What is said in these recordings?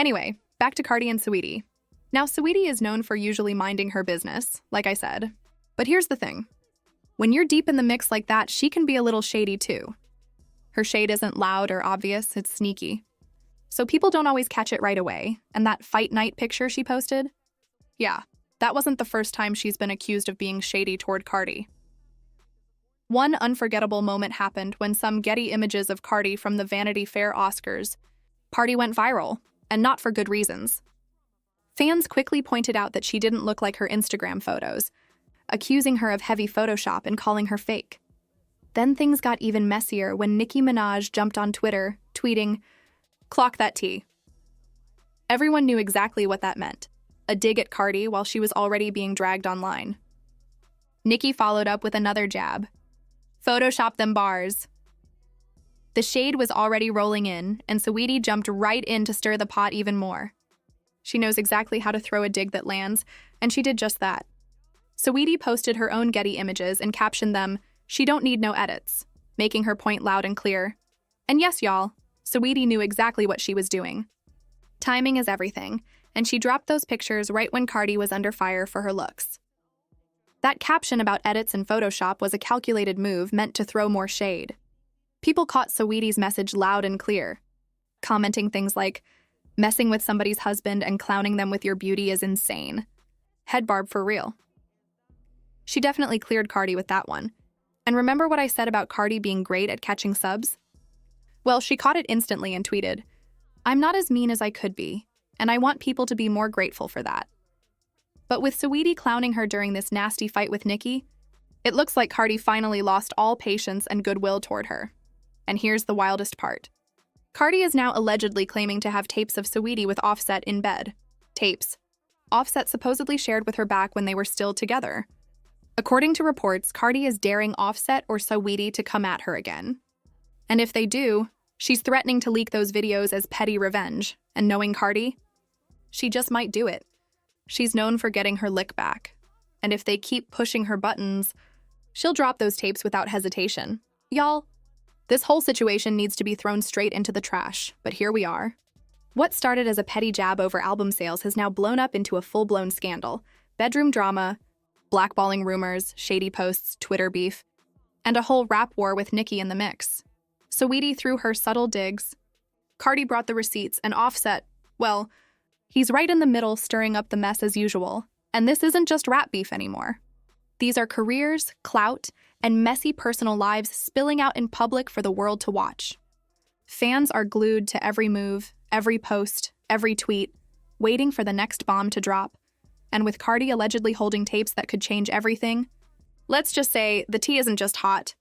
Anyway, back to Cardi and Saweetie. Now, Saweetie is known for usually minding her business, like I said. But here's the thing. When you're deep in the mix like that, she can be a little shady too. Her shade isn't loud or obvious, it's sneaky. So people don't always catch it right away, and that fight night picture she posted? Yeah, that wasn't the first time she's been accused of being shady toward Cardi. One unforgettable moment happened when some Getty images of Cardi from the Vanity Fair Oscars party went viral, and not for good reasons. Fans quickly pointed out that she didn't look like her Instagram photos, accusing her of heavy Photoshop and calling her fake. Then things got even messier when Nicki Minaj jumped on Twitter, tweeting, "Clock that tea." Everyone knew exactly what that meant, a dig at Cardi while she was already being dragged online. Nicki followed up with another jab. "Photoshop them bars." The shade was already rolling in, and Saweetie jumped right in to stir the pot even more. She knows exactly how to throw a dig that lands, and she did just that. Saweetie posted her own Getty images and captioned them, "She don't need no edits," making her point loud and clear. And yes, y'all, Saweetie knew exactly what she was doing. Timing is everything, and she dropped those pictures right when Cardi was under fire for her looks. That caption about edits and Photoshop was a calculated move meant to throw more shade. People caught Saweetie's message loud and clear, commenting things like, "Messing with somebody's husband and clowning them with your beauty is insane. Head barb for real." She definitely cleared Cardi with that one. And remember what I said about Cardi being great at catching subs? Well, she caught it instantly and tweeted, "I'm not as mean as I could be, and I want people to be more grateful for that." But with Saweetie clowning her during this nasty fight with Nicki, it looks like Cardi finally lost all patience and goodwill toward her. And here's the wildest part. Cardi is now allegedly claiming to have tapes of Saweetie with Offset in bed. Tapes Offset supposedly shared with her back when they were still together. According to reports, Cardi is daring Offset or Saweetie to come at her again. And if they do, she's threatening to leak those videos as petty revenge. And knowing Cardi, she just might do it. She's known for getting her lick back. And if they keep pushing her buttons, she'll drop those tapes without hesitation. Y'all, this whole situation needs to be thrown straight into the trash, but here we are. What started as a petty jab over album sales has now blown up into a full-blown scandal. Bedroom drama, blackballing rumors, shady posts, Twitter beef, and a whole rap war with Nicki in the mix. Saweetie threw her subtle digs. Cardi brought the receipts, and Offset, well, he's right in the middle stirring up the mess as usual. And this isn't just rap beef anymore. These are careers, clout, and messy personal lives spilling out in public for the world to watch. Fans are glued to every move, every post, every tweet, waiting for the next bomb to drop. And with Cardi allegedly holding tapes that could change everything, let's just say the tea isn't just hot,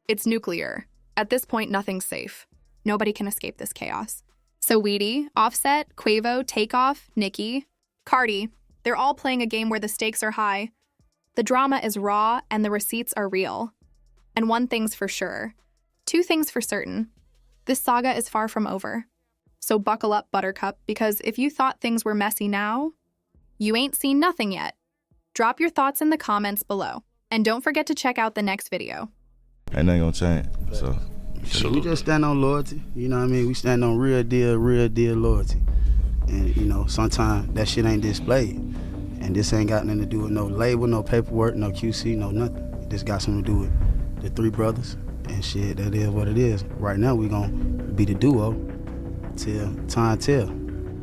it's nuclear. At this point, nothing's safe. Nobody can escape this chaos. Saweetie, Offset, Quavo, Takeoff, Nicki, Cardi, they're all playing a game where the stakes are high. The drama is raw and the receipts are real. And one thing's for sure. Two things for certain. This saga is far from over. So buckle up, Buttercup, because if you thought things were messy now, you ain't seen nothing yet. Drop your thoughts in the comments below. And don't forget to check out the next video. Ain't nothing gonna change, so we just stand on loyalty, you know what I mean? We stand on real deal loyalty. And, you know, sometimes that shit ain't displayed. And this ain't got nothing to do with no label, no paperwork, no QC, no nothing. This got something to do with the three brothers. And shit, that is what it is. Right now, we gonna be the duo till time tell.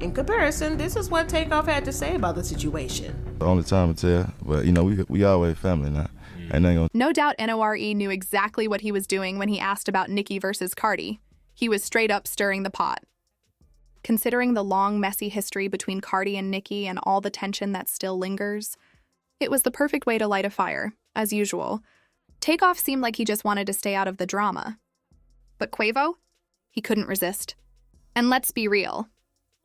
In comparison, this is what Takeoff had to say about the situation. The only time to tell, but, you know, we always family now. Ain't nothing gonna... No doubt NORE knew exactly what he was doing when he asked about Nicki versus Cardi. He was straight up stirring the pot. Considering the long, messy history between Cardi and Nicki and all the tension that still lingers, it was the perfect way to light a fire, as usual. Takeoff seemed like he just wanted to stay out of the drama. But Quavo? He couldn't resist. And let's be real.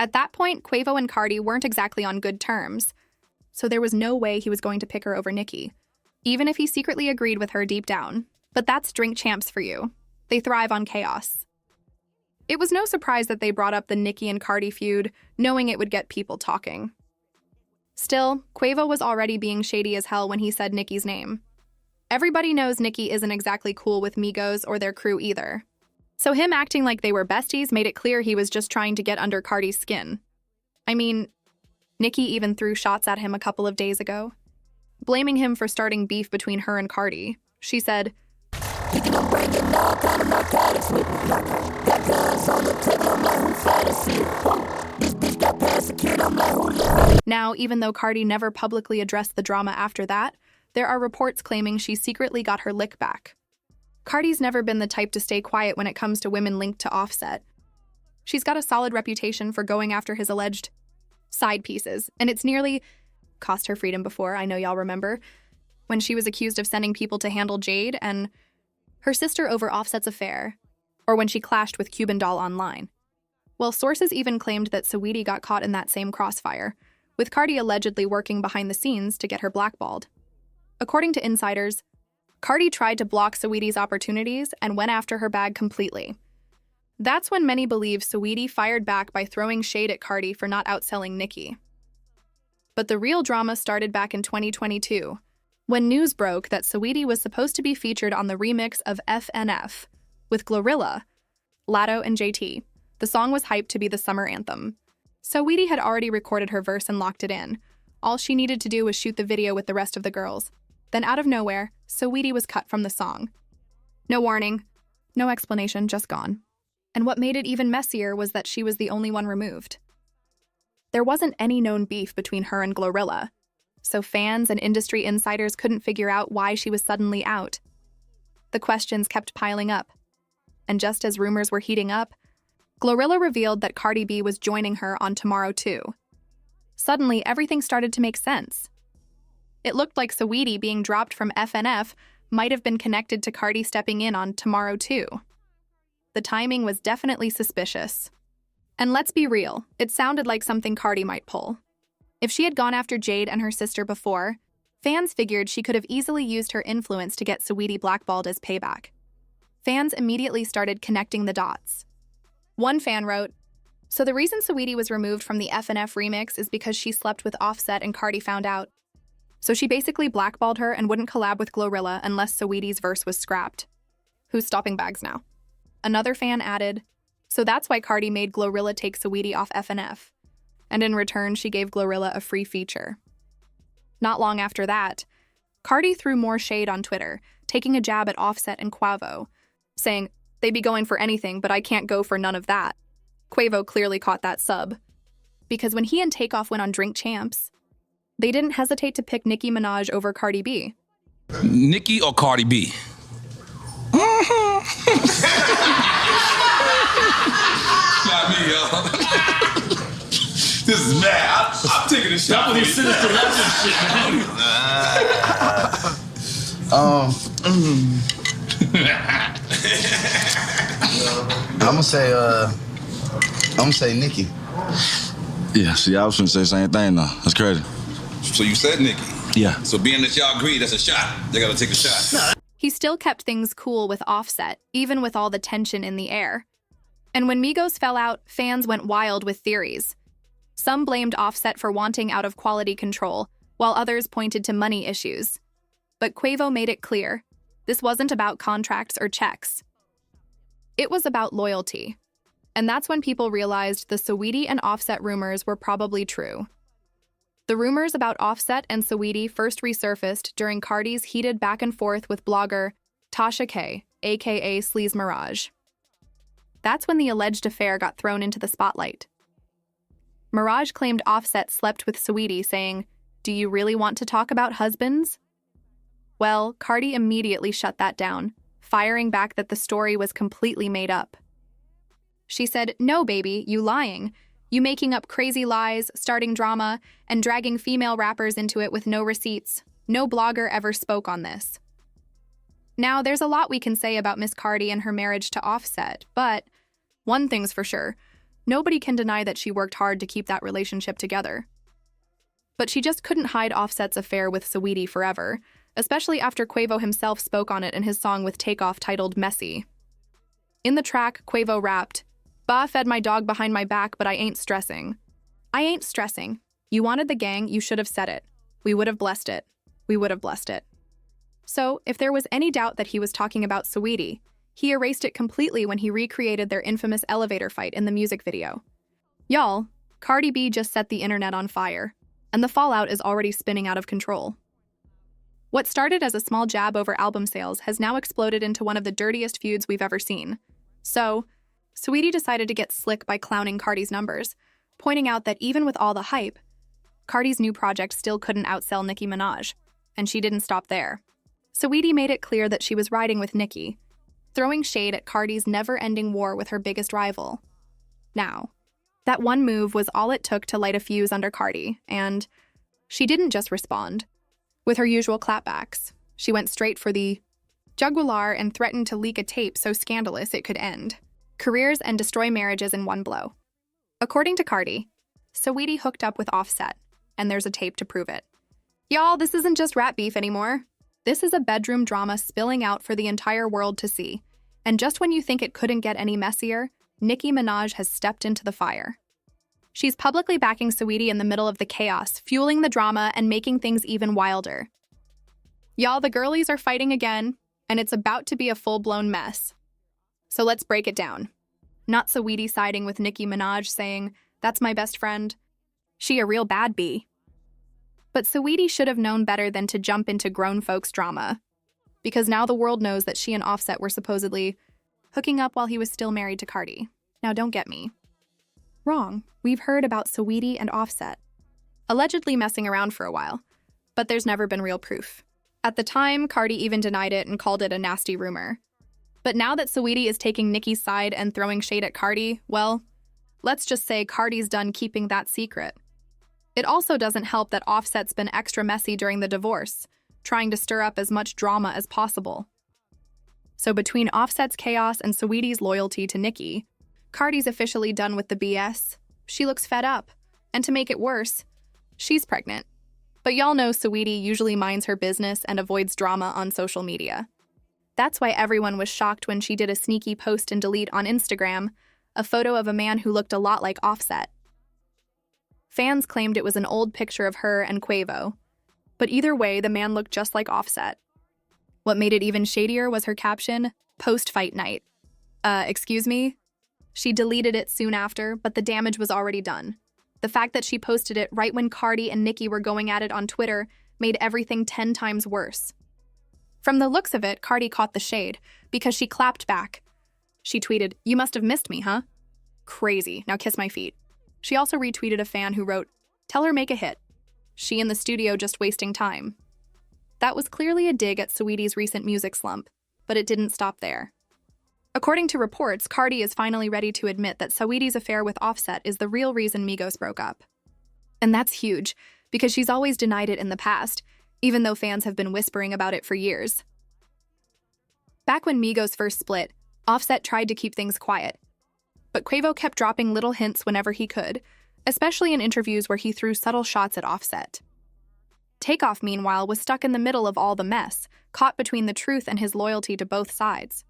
At that point, Quavo and Cardi weren't exactly on good terms, so there was no way he was going to pick her over Nicki, even if he secretly agreed with her deep down. But that's Drink Champs for you. They thrive on chaos. It was no surprise that they brought up the Nicki and Cardi feud, knowing it would get people talking. Still, Quavo was already being shady as hell when he said Nicki's name. Everybody knows Nicki isn't exactly cool with Migos or their crew either. So him acting like they were besties made it clear he was just trying to get under Cardi's skin. I mean, Nicki even threw shots at him a couple of days ago, blaming him for starting beef between her and Cardi. She said, now, even though Cardi never publicly addressed the drama after that, there are reports claiming she secretly got her lick back. Cardi's never been the type to stay quiet when it comes to women linked to Offset. She's got a solid reputation for going after his alleged side pieces, and it's nearly cost her freedom before, I know y'all remember, when she was accused of sending people to handle Jade and her sister over Offset's affair, or when she clashed with Cuban Doll online. Well, sources even claimed that Saweetie got caught in that same crossfire, with Cardi allegedly working behind the scenes to get her blackballed. According to insiders, Cardi tried to block Saweetie's opportunities and went after her bag completely. That's when many believe Saweetie fired back by throwing shade at Cardi for not outselling Nicki. But the real drama started back in 2022, when news broke that Saweetie was supposed to be featured on the remix of FNF with Glorilla, Latto, and JT. The song was hyped to be the summer anthem. Saweetie had already recorded her verse and locked it in. All she needed to do was shoot the video with the rest of the girls. Then out of nowhere, Saweetie was cut from the song. No warning, no explanation, just gone. And what made it even messier was that she was the only one removed. There wasn't any known beef between her and Glorilla, so fans and industry insiders couldn't figure out why she was suddenly out. The questions kept piling up, and just as rumors were heating up, Glorilla revealed that Cardi B was joining her on Tomorrow 2. Suddenly, everything started to make sense. It looked like Saweetie being dropped from FNF might have been connected to Cardi stepping in on Tomorrow 2. The timing was definitely suspicious. And let's be real, it sounded like something Cardi might pull. If she had gone after Jade and her sister before, fans figured she could have easily used her influence to get Saweetie blackballed as payback. Fans immediately started connecting the dots. One fan wrote, "So the reason Saweetie was removed from the FNF remix is because she slept with Offset and Cardi found out. So she basically blackballed her and wouldn't collab with Glorilla unless Saweetie's verse was scrapped. Who's stopping bags now?" Another fan added, "So that's why Cardi made Glorilla take Saweetie off FNF. And in return, she gave Glorilla a free feature." Not long after that, Cardi threw more shade on Twitter, taking a jab at Offset and Quavo, saying, "They be going for anything, but I can't go for none of that." Quavo clearly caught that sub, because when he and Takeoff went on Drink Champs, they didn't hesitate to pick Nicki Minaj over Cardi B. Nicki or Cardi B? Not me, y'all. This is mad. I'm taking a shot. Some of these sinister shit, I'm gonna say Nicki. Yeah, see, I was gonna say the same thing though. That's crazy. So you said Nicki? Yeah. So being that y'all agree, that's a shot. They gotta take a shot. He still kept things cool with Offset, even with all the tension in the air. And when Migos fell out, fans went wild with theories. Some blamed Offset for wanting out of quality control, while others pointed to money issues. But Quavo made it clear, this wasn't about contracts or checks. It was about loyalty. And that's when people realized the Saweetie and Offset rumors were probably true. The rumors about Offset and Saweetie first resurfaced during Cardi's heated back and forth with blogger Tasha K, aka Sleaze Mirage. That's when the alleged affair got thrown into the spotlight. Mirage claimed Offset slept with Saweetie, saying, "Do you really want to talk about husbands?" Well, Cardi immediately shut that down, firing back that the story was completely made up. She said, "No, baby, you lying. You making up crazy lies, starting drama, and dragging female rappers into it with no receipts. No blogger ever spoke on this." Now, there's a lot we can say about Miss Cardi and her marriage to Offset, but one thing's for sure, nobody can deny that she worked hard to keep that relationship together. But she just couldn't hide Offset's affair with Saweetie forever, especially after Quavo himself spoke on it in his song with Takeoff titled Messy. In the track, Quavo rapped, "Ba fed my dog behind my back, but I ain't stressing. I ain't stressing. You wanted the gang, you should have said it. We would have blessed it. We would have blessed it." So, if there was any doubt that he was talking about Saweetie, he erased it completely when he recreated their infamous elevator fight in the music video. Y'all, Cardi B just set the internet on fire, and the fallout is already spinning out of control. What started as a small jab over album sales has now exploded into one of the dirtiest feuds we've ever seen. So, Saweetie decided to get slick by clowning Cardi's numbers, pointing out that even with all the hype, Cardi's new project still couldn't outsell Nicki Minaj, and she didn't stop there. Saweetie made it clear that she was riding with Nicki, throwing shade at Cardi's never-ending war with her biggest rival. Now, that one move was all it took to light a fuse under Cardi, and she didn't just respond. With her usual clapbacks, she went straight for the jugular and threatened to leak a tape so scandalous it could end careers and destroy marriages in one blow. According to Cardi, Saweetie hooked up with Offset, and there's a tape to prove it. Y'all, this isn't just rap beef anymore. This is a bedroom drama spilling out for the entire world to see. And just when you think it couldn't get any messier, Nicki Minaj has stepped into the fire. She's publicly backing Saweetie in the middle of the chaos, fueling the drama and making things even wilder. Y'all, the girlies are fighting again, and it's about to be a full-blown mess. So let's break it down. Not Saweetie siding with Nicki Minaj saying, "That's my best friend. She a real bad bee." But Saweetie should have known better than to jump into grown folks' drama. Because now the world knows that she and Offset were supposedly hooking up while he was still married to Cardi. Now don't get me wrong, we've heard about Saweetie and Offset allegedly messing around for a while, but there's never been real proof. At the time, Cardi even denied it and called it a nasty rumor. But now that Saweetie is taking Nicki's side and throwing shade at Cardi, well, let's just say Cardi's done keeping that secret. It also doesn't help that Offset's been extra messy during the divorce, trying to stir up as much drama as possible. So between Offset's chaos and Saweetie's loyalty to Nicki, Cardi's officially done with the BS. She looks fed up. And to make it worse, she's pregnant. But y'all know Saweetie usually minds her business and avoids drama on social media. That's why everyone was shocked when she did a sneaky post and delete on Instagram a photo of a man who looked a lot like Offset. Fans claimed it was an old picture of her and Quavo. But either way, the man looked just like Offset. What made it even shadier was her caption, "Post-fight night." Excuse me? She deleted it soon after, but the damage was already done. The fact that she posted it right when Cardi and Nicki were going at it on Twitter made everything 10 times worse. From the looks of it, Cardi caught the shade, because she clapped back. She tweeted, "You must have missed me, huh? Crazy, now kiss my feet." She also retweeted a fan who wrote, "Tell her make a hit. She in the studio just wasting time." That was clearly a dig at Saweetie's recent music slump, but it didn't stop there. According to reports, Cardi is finally ready to admit that Saweetie's affair with Offset is the real reason Migos broke up. And that's huge, because she's always denied it in the past, even though fans have been whispering about it for years. Back when Migos first split, Offset tried to keep things quiet. But Quavo kept dropping little hints whenever he could, especially in interviews where he threw subtle shots at Offset. Takeoff, meanwhile, was stuck in the middle of all the mess, caught between the truth and his loyalty to both sides.